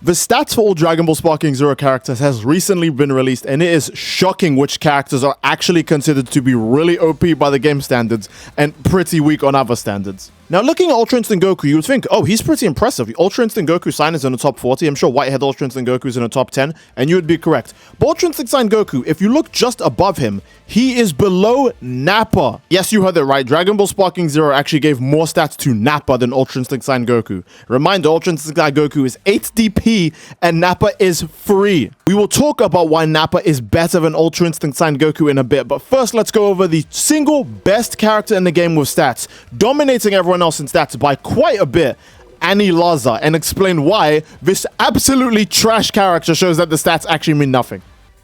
The stats for all Dragon Ball Sparking Zero characters has recently been released, and it is shocking which characters are actually considered to be really OP by the game standards and pretty weak on other standards. Now, looking at Ultra Instinct Goku, you would think, oh, he's pretty impressive. Ultra Instinct Goku Sign is in the top 40. I'm sure Whitehead Ultra Instinct Goku is in the top 10, and you would be correct. But Ultra Instinct Sign Goku, if you look just above him, he is below Nappa. Yes, you heard it right. Dragon Ball Sparking Zero actually gave more stats to Nappa than Ultra Instinct Sign Goku. Reminder, Ultra Instinct Sign Goku is 8 DP, and Nappa is 3. We will talk about why Nappa is better than Ultra Instinct Sign Goku in a bit, but first let's go over the single best character in the game with stats, dominating everyone else in stats by quite a bit, Anilaza, and explain why this absolutely trash character shows that the stats actually mean nothing.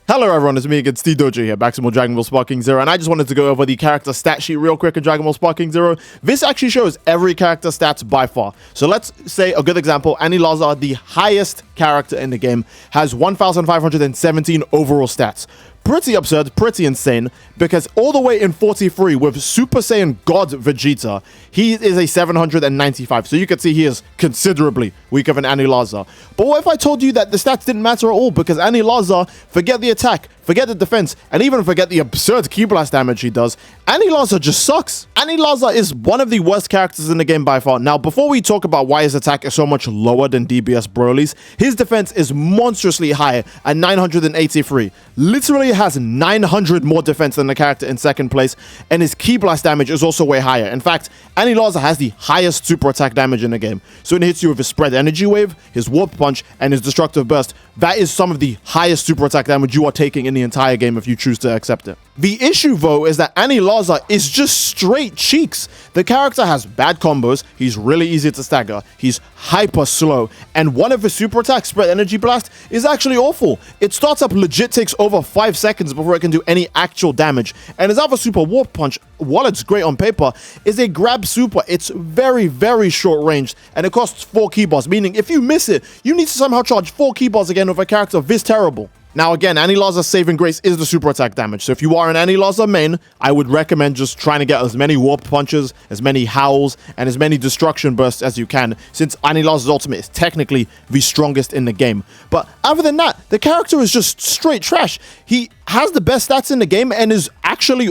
Hello everyone, it's me again, Steedoj here, back to more Dragon Ball Sparking Zero, and I just wanted to go over the character stat sheet real quick in Dragon Ball Sparking Zero. This actually shows every character stats by far. So let's say a good example, Anilaza, the highest character in the game, has 1,517 overall stats. Pretty absurd, pretty insane, because all the way in 43 with Super Saiyan God Vegeta, he is a 795, so you can see he is considerably weaker than Anilaza. But what if I told you that the stats didn't matter at all, because Anilaza, forget the attack, forget the defense, and even forget the absurd Ki Blast damage he does, Anilaza just sucks. Anilaza is one of the worst characters in the game by far. Now, before we talk about why his attack is so much lower than DBS Broly's, his defense is monstrously high at 983. Literally has 900 more defense than the character in second place, and his Ki Blast damage is also way higher. In fact, Anilaza has the highest super attack damage in the game. So when it hits you with his spread energy wave, his warp punch, and his destructive burst, that is some of the highest super attack damage you are taking in the entire game if you choose to accept it. The issue though is that Anilaza is just straight cheeks. The character has bad combos, he's really easy to stagger, he's hyper slow, and one of his super attacks, Spread Energy Blast, is actually awful. It starts up legit takes over 5 seconds before it can do any actual damage, and his other super, Warp Punch, while it's great on paper, is a grab super. It's very, very short range, and it costs 4 key bars, meaning if you miss it, you need to somehow charge 4 key bars again with a character this terrible. Now again, Anilaza's saving grace is the super attack damage, so if you are an Anilaza main, I would recommend just trying to get as many warp punches, as many howls, and as many destruction bursts as you can, since Anilaza's ultimate is technically the strongest in the game. But other than that, the character is just straight trash. He has the best stats in the game and is actually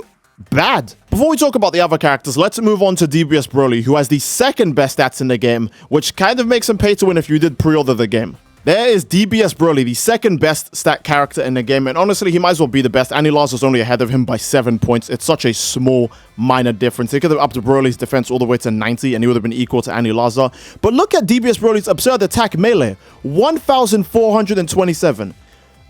bad. Before we talk about the other characters, let's move on to DBS Broly, who has the second best stats in the game, which kind of makes him pay to win if you did pre-order the game. There is DBS Broly, the second best stat character in the game, and honestly, he might as well be the best. Anilaza is only ahead of him by 7 points. It's such a small, minor difference. They could have upped Broly's defense all the way to 90, and he would have been equal to Anilaza. But look at DBS Broly's absurd attack melee, 1,427.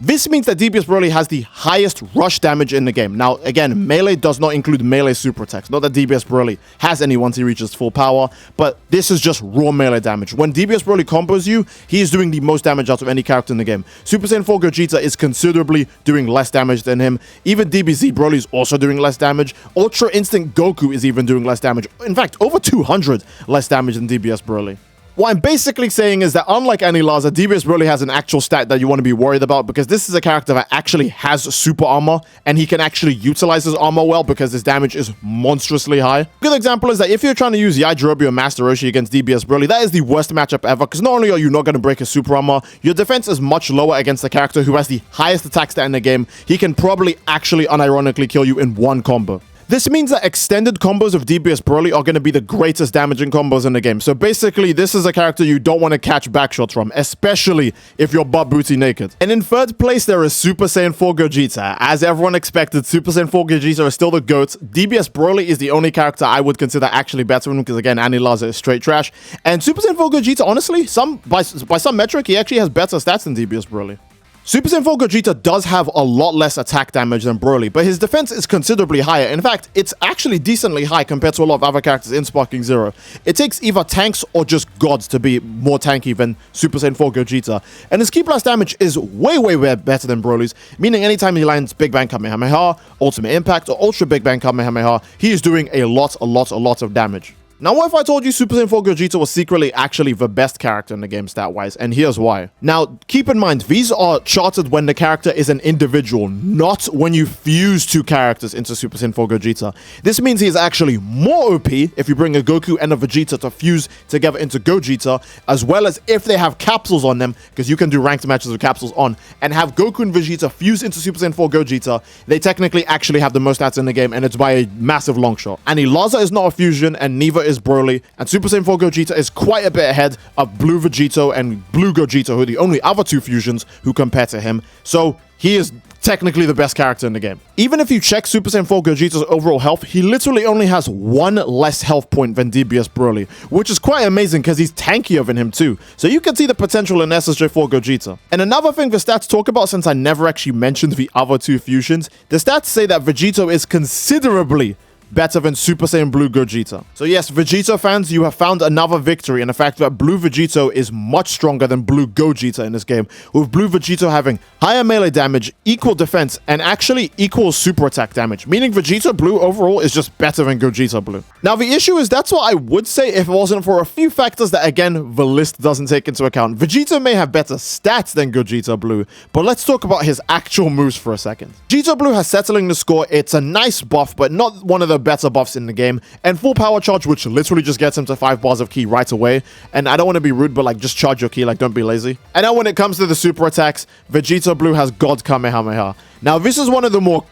This means that DBS Broly has the highest rush damage in the game. Now, again, melee does not include melee super attacks. Not that DBS Broly has any once he reaches full power, but this is just raw melee damage. When DBS Broly combos you, he is doing the most damage out of any character in the game. Super Saiyan 4 Gogeta is considerably doing less damage than him. Even DBZ Broly is also doing less damage. Ultra Instinct Goku is even doing less damage. In fact, over 200 less damage than DBS Broly. What I'm basically saying is that unlike Anilaza, DBS Broly has an actual stat that you want to be worried about, because this is a character that actually has super armor, and he can actually utilize his armor well because his damage is monstrously high. A good example is that if you're trying to use Yajirobe or Master Roshi against DBS Broly, that is the worst matchup ever, because not only are you not going to break his super armor, your defense is much lower against the character who has the highest attack stat in the game. He can probably actually unironically kill you in one combo. This means that extended combos of DBS Broly are going to be the greatest damaging combos in the game. So basically, this is a character you don't want to catch backshots from, especially if you're butt booty naked. And in third place, there is Super Saiyan 4 Gogeta. As everyone expected, Super Saiyan 4 Gogeta is still the GOAT. DBS Broly is the only character I would consider actually better than him, because again, Anilaza is straight trash. And Super Saiyan 4 Gogeta, honestly, by some metric, he actually has better stats than DBS Broly. Super Saiyan 4 Gogeta does have a lot less attack damage than Broly, but his defense is considerably higher. In fact, it's actually decently high compared to a lot of other characters in Sparking Zero. It takes either tanks or just gods to be more tanky than Super Saiyan 4 Gogeta. And his Ki Blast damage is way, way, way better than Broly's, meaning anytime he lands Big Bang Kamehameha, Ultimate Impact, or Ultra Big Bang Kamehameha, he is doing a lot of damage. Now, what if I told you Super Saiyan 4 Gogeta was secretly actually the best character in the game stat-wise, and here's why. Now, keep in mind, these are charted when the character is an individual, not when you fuse two characters into Super Saiyan 4 Gogeta. This means he is actually more OP if you bring a Goku and a Vegeta to fuse together into Gogeta, as well as if they have capsules on them, because you can do ranked matches with capsules on, and have Goku and Vegeta fuse into Super Saiyan 4 Gogeta. They technically actually have the most stats in the game, and it's by a massive long shot. Anilaza is not a fusion, and neither is Broly, and Super Saiyan 4 Gogeta is quite a bit ahead of Blue Vegito and Blue Gogeta, who are the only other two fusions who compare to him. So he is technically the best character in the game. Even if you check Super Saiyan 4 Gogeta's overall health, he literally only has 1 less health point than DBS Broly, which is quite amazing because he's tankier than him too. So you can see the potential in SSJ4 Gogeta. And another thing the stats talk about, since I never actually mentioned the other two fusions, the stats say that Vegito is considerably better than Super Saiyan Blue Gogeta. So yes, Vegito fans, you have found another victory in the fact that Blue Vegito is much stronger than Blue Gogeta in this game, with Blue Vegito having higher melee damage, equal defense, and actually equal super attack damage, meaning Vegeta Blue overall is just better than Gogeta Blue. Now the issue is that's what I would say if it wasn't for a few factors that again the list doesn't take into account. Vegito may have better stats than Gogeta Blue, but let's talk about his actual moves for a second. Vegito Blue has settling the score. It's a nice buff, but not one of the better buffs in the game, and full power charge, which literally just gets him to 5 bars of ki right away. And I don't want to be rude, but like just charge your ki, like don't be lazy. And now when it comes to the super attacks, Vegito Blue has God Kamehameha. Now this is one of the more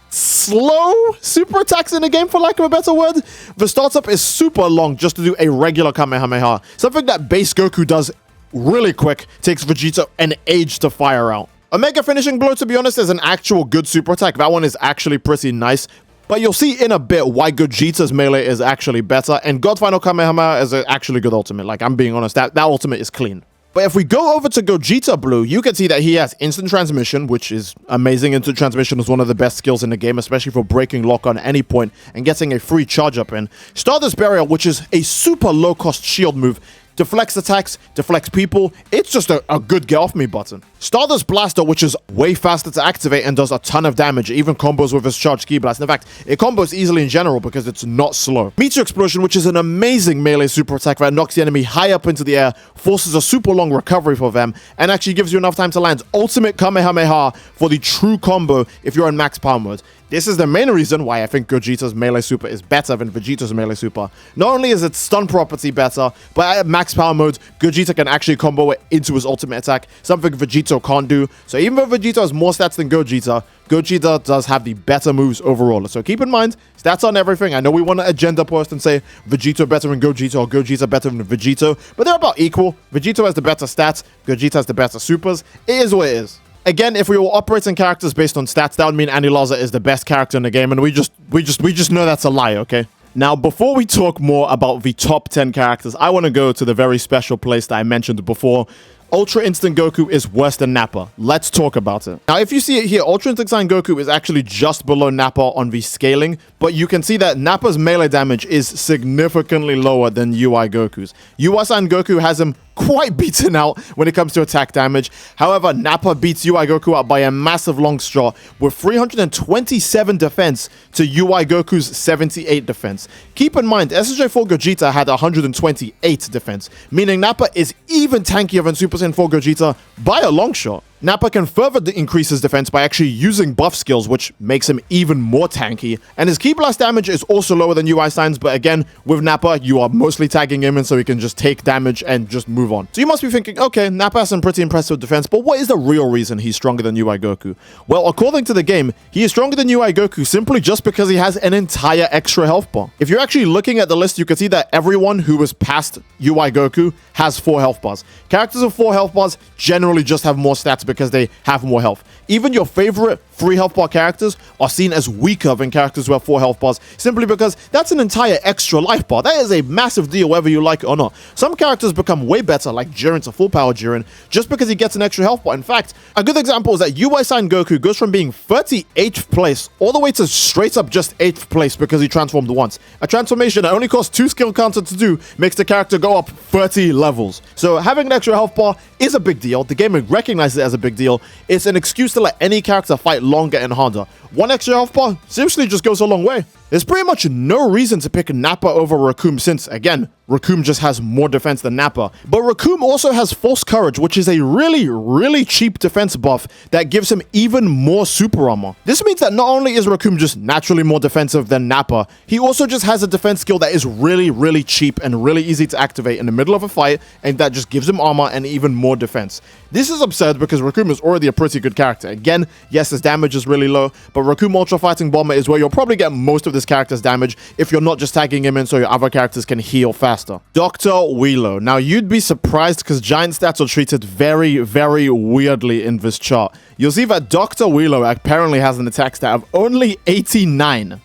slow super attacks in the game, for lack of a better word. The startup is super long just to do a regular Kamehameha, something that base Goku does really quick, takes Vegeta an age to fire out. A mega finishing blow, to be honest, is an actual good super attack. That one is actually pretty nice. But you'll see in a bit why Gogeta's melee is actually better, and God Final Kamehameha is an actually good ultimate. Like, I'm being honest, that ultimate is clean. But if we go over to Gogeta Blue, you can see that he has instant transmission, which is amazing. Instant transmission is one of the best skills in the game, especially for breaking lock on any point and getting a free charge up in. Stardust Barrier, which is a super low-cost shield move, deflects attacks, deflects people. It's just a good get off me button. Stardust Blaster, which is way faster to activate and does a ton of damage. It even combos with his charged ki blast. In fact, it combos easily in general because it's not slow. Meteor Explosion, which is an amazing melee super attack that knocks the enemy high up into the air, forces a super long recovery for them, and actually gives you enough time to land Ultimate Kamehameha for the true combo if you're in max power mode. This is the main reason why I think Gogeta's melee super is better than Vegeto's melee super. Not only is its stun property better, but at max power mode, Gogeta can actually combo it into his ultimate attack, something Vegito can't do. So even though Vegito has more stats than Gogeta, Gogeta does have the better moves overall. So keep in mind, stats on everything. I know we want to agenda post and say Vegito better than Gogeta or Gogeta better than Vegito, but they're about equal. Vegito has the better stats, Gogeta has the better supers. It is what it is. Again, if we were operating characters based on stats, that would mean Anilaza is the best character in the game, and we just know that's a lie, okay? Now, before we talk more about the top 10 characters, I want to go to the very special place that I mentioned before. Ultra Instinct Goku is worse than Nappa. Let's talk about it. Now, if you see it here, Ultra Instinct Sign Goku is actually just below Nappa on the scaling, but you can see that Nappa's melee damage is significantly lower than UI Goku's. UI Sign Goku has him quite beaten out when it comes to attack damage. However, Nappa beats UI Goku out by a massive long shot with 327 defense to UI Goku's 78 defense. Keep in mind, SSJ4 Gogeta had 128 defense, meaning Nappa is even tankier than Super Saiyan 4 Gogeta by a long shot. Nappa can further increase his defense by actually using buff skills, which makes him even more tanky. And his ki blast damage is also lower than UI Signs, but again, with Nappa, you are mostly tagging him in so he can just take damage and just move on. So you must be thinking, okay, Nappa has some pretty impressive defense, but what is the real reason he's stronger than UI Goku? Well, according to the game, he is stronger than UI Goku simply just because he has an entire extra health bar. If you're actually looking at the list, you can see that everyone who was past UI Goku has 4 health bars. Characters with 4 health bars generally just have more stats because they have more health. Even your favorite 3 health bar characters are seen as weaker than characters who have 4 health bars, simply because that's an entire extra life bar. That is a massive deal, whether you like it or not. Some characters become way better, like Jiren to full power Jiren, just because he gets an extra health bar. In fact, a good example is that UI Sign Goku goes from being 38th place all the way to straight up just 8th place because he transformed once. A transformation that only costs 2 skill counter to do makes the character go up 30 levels. So having an extra health bar is a big deal. The game recognizes it as a big deal. It's an excuse to let any character fight longer and harder. 1 extra health bar seriously just goes a long way. There's pretty much no reason to pick Nappa over Recoome since, again, Recoome just has more defense than Nappa. But Recoome also has False Courage, which is a really cheap defense buff that gives him even more super armor. This means that not only is Recoome just naturally more defensive than Nappa, he also just has a defense skill that is really cheap and really easy to activate in the middle of a fight, and that just gives him armor and even more defense. This is absurd because Recoome is already a pretty good character. Again, yes, his damage is really low, but Recoome Ultra Fighting Bomber is where you'll probably get most of this character's damage if you're not just tagging him in so your other characters can heal faster. Dr. Wheelo. Now, you'd be surprised because giant stats are treated very weirdly in this chart. You'll see that Dr. Wheelo apparently has an attack stat of only 89.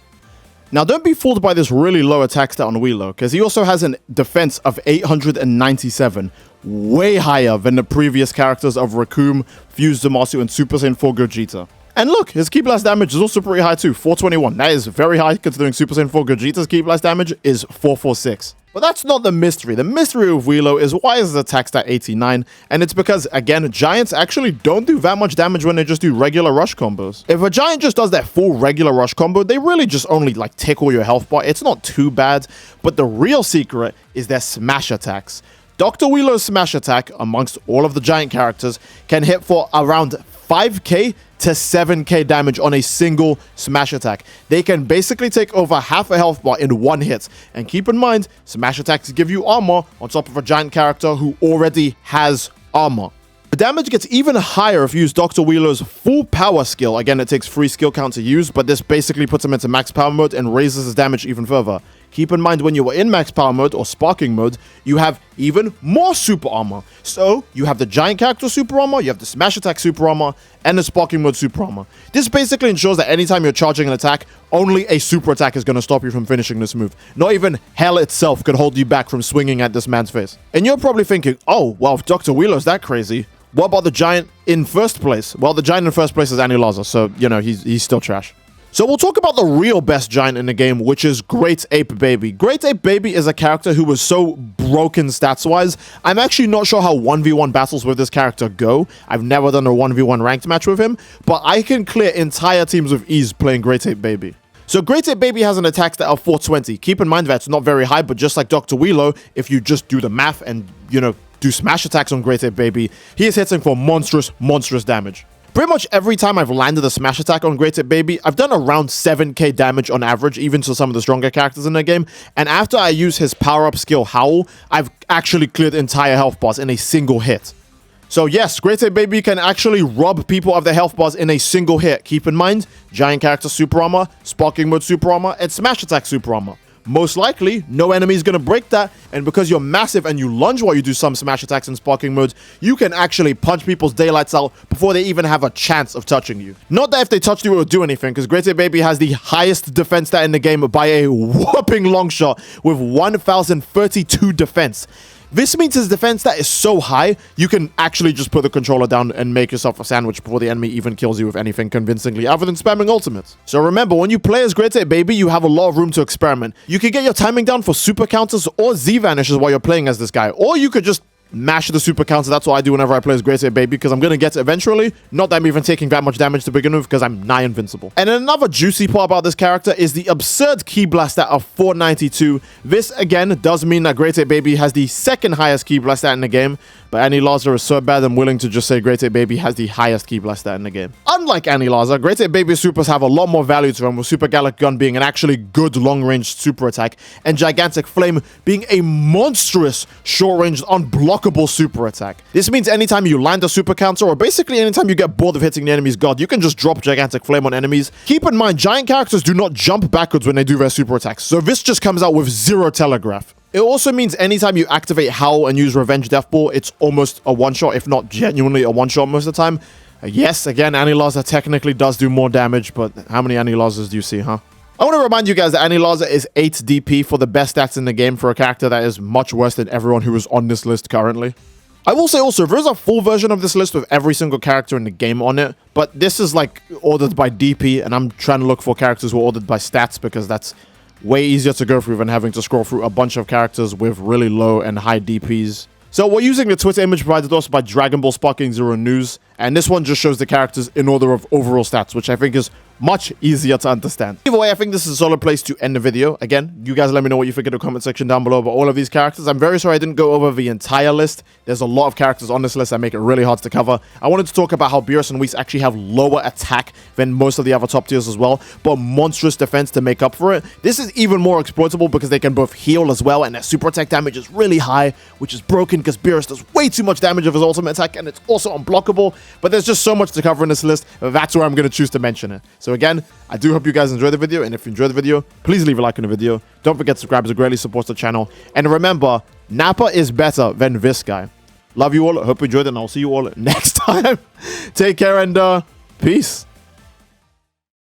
Now, don't be fooled by this really low attack stat on Wheelo, because he also has a defense of 897, way higher than the previous characters of Recoome, Fused Zamasu, and Super Saiyan 4 Gogeta. And look, his Ki Blast damage is also pretty high too, 421. That is very high considering Super Saiyan 4 Gogeta's Ki Blast damage is 446. But that's not the mystery. The mystery of Wheelo is why is his attack stat 89, and it's because, again, giants actually don't do that much damage when they just do regular rush combos. If a giant just does that full regular rush combo, they really just only like tickle your health bar. It's not too bad, but the real secret is their smash attacks. Dr. Wheelo's smash attack, amongst all of the giant characters, can hit for around 5k to 7k damage on a single smash attack. They can basically take over half a health bar in one hit. And keep in mind, smash attacks give you armor on top of a giant character who already has armor. The damage gets even higher if you use Dr. Wheelo's full power skill. Again, it takes 3 skill count to use, but this basically puts him into max power mode and raises his damage even further. Keep in mind, when you are in max power mode or sparking mode, you have even more super armor. So you have the giant character super armor, you have the smash attack super armor, and the sparking mode super armor. This basically ensures that anytime you're charging an attack, only a super attack is going to stop you from finishing this move. Not even hell itself could hold you back from swinging at this man's face. And you're probably thinking, oh, well, if Dr. Wheelo's that crazy, what about the giant in first place? Well, the giant in first place is Anilaza, so, you know, he's still trash. So we'll talk about the real best giant in the game, which is Great Ape Baby. Great Ape Baby is a character who was so broken stats-wise, I'm actually not sure how 1v1 battles with this character go. I've never done a 1v1 ranked match with him, but I can clear entire teams with ease playing Great Ape Baby. So Great Ape Baby has an attack stat of 420. Keep in mind that's not very high, but just like Dr. Wheelo, if you just do the math and, you know, do smash attacks on Great Ape Baby, he is hitting for monstrous damage. Pretty much every time I've landed a smash attack on Great Ape Baby, I've done around 7k damage on average, even to some of the stronger characters in the game. And after I use his power-up skill Howl, I've actually cleared entire health bars in a single hit. So yes, Great Ape Baby can actually rob people of their health bars in a single hit. Keep in mind, giant character super armor, sparking mode super armor, and smash attack super armor. Most likely, no enemy is going to break that, and because you're massive and you lunge while you do some smash attacks in sparking mode, you can actually punch people's daylights out before they even have a chance of touching you. Not that if they touch you it will do anything, because Great Ape Baby has the highest defense stat in the game by a whopping long shot with 1032 defense. This means his defense stat is so high, you can actually just put the controller down and make yourself a sandwich before the enemy even kills you with anything convincingly other than spamming ultimates. So remember, when you play as Great Ape Baby, you have a lot of room to experiment. You can get your timing down for super counters or Z vanishes while you're playing as this guy, or you could just mash the super counter. That's what I do whenever I play as Great Ape Baby, because I'm going to get it eventually. Not that I'm even taking that much damage to begin with, because I'm nigh invincible. And another juicy part about this character is the absurd Ki Blast stat of 492. This, again, does mean that Great Ape Baby has the second highest Ki Blast stat in the game, but Anilaza is so bad I'm willing to just say Great Ape Baby has the highest Ki Blast stat in the game. Unlike Anilaza, Great Ape Baby's supers have a lot more value to them, with Super Gallic Gun being an actually good long-range super attack, and Gigantic Flame being a monstrous short-range unblockable super attack. This means anytime you land a super counter, or basically anytime you get bored of hitting the enemy's guard, you can just drop Gigantic Flame on enemies. Keep in mind, giant characters do not jump backwards when they do their super attacks, so this just comes out with zero telegraph. It also means anytime you activate Howl and use Revenge Death Ball, it's almost a one-shot, if not genuinely a one-shot most of the time. Yes, again, Anilaza technically does do more damage, but how many Anilazas do you see, huh? I want to remind you guys that Anilaza is 8 DP for the best stats in the game for a character that is much worse than everyone who is on this list currently. I will say also, there is a full version of this list with every single character in the game on it, but this is like ordered by DP, and I'm trying to look for characters who are ordered by stats because that's way easier to go through than having to scroll through a bunch of characters with really low and high DPs. So we're using the Twitter image provided to us by Dragon Ball Sparking Zero News, and this one just shows the characters in order of overall stats, which I think is much easier to understand. Either way, I think this is a solid place to end the video. Again, you guys let me know what you think in the comment section down below about all of these characters. I'm very sorry I didn't go over the entire list. There's a lot of characters on this list that make it really hard to cover. I wanted to talk about how Beerus and Whis actually have lower attack than most of the other top tiers as well, but monstrous defense to make up for it. This is even more exploitable because they can both heal as well, and their super attack damage is really high, which is broken because Beerus does way too much damage of his ultimate attack, and it's also unblockable. But there's just so much to cover in this list, that's where I'm going to choose to mention it. So again, I do hope you guys enjoyed the video, and if you enjoyed the video, please leave a like on the video. Don't forget to subscribe, as it greatly supports the channel. And remember, Nappa is better than this guy. Love you all, hope you enjoyed it, and I'll see you all next time. Take care, and peace.